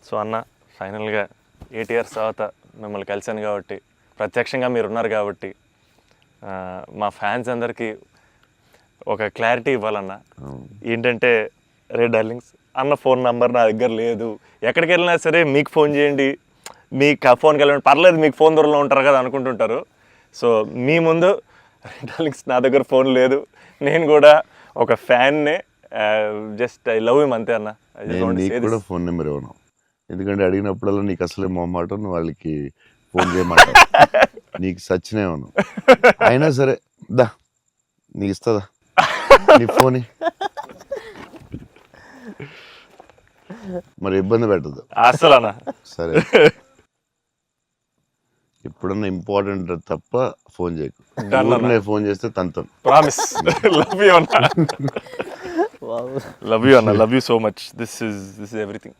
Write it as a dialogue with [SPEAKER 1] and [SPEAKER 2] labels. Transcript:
[SPEAKER 1] So అన్న ఫైనల్గా 8 years తర్వాత మిమ్మల్ని కలిశాను కాబట్టి, ప్రత్యక్షంగా మీరు ఉన్నారు కాబట్టి మా ఫ్యాన్స్ అందరికీ ఒక క్లారిటీ ఇవ్వాలన్న. ఏంటంటే, రే డార్లింగ్స్, అన్న ఫోన్ నెంబర్ నా దగ్గర లేదు, ఎక్కడికి వెళ్ళినా సరే మీకు ఫోన్ చేయండి, మీకు ఫోన్కి వెళ్ళండి, పర్లేదు మీకు ఫోన్ దూరంలో ఉంటారు కదా అనుకుంటుంటారు. సో మీ ముందు రే డార్లింగ్స్, నా దగ్గర ఫోన్ లేదు, నేను కూడా ఒక ఫ్యాన్నే, జస్ట్ ఐ లవ్ హిమ్ అంతే అన్న.
[SPEAKER 2] నీకు కూడా ఫోన్ నెంబర్ ఇవ్వను, ఎందుకంటే అడిగినప్పుడల్లా నీకు అసలే మొహమాట, నువ్వు వాళ్ళకి ఫోన్ చేయమాట, నీకు సచ్చినే ఇవ్వను. అయినా సరే దా, నీకు ఇస్తుందా నీ ఫోన్, మరి ఇబ్బంది పెట్టదు
[SPEAKER 1] అసలు అన్న.
[SPEAKER 2] సరే, ఎప్పుడన్నా ఇంపార్టెంట్ తప్ప ఫోన్ చేయకు. ఫోన్ చేస్తే తంతాను.
[SPEAKER 1] ప్రామిస్. లవ్ యూ అన్న. లవ్ యూ అన్న, love you so much. This is everything.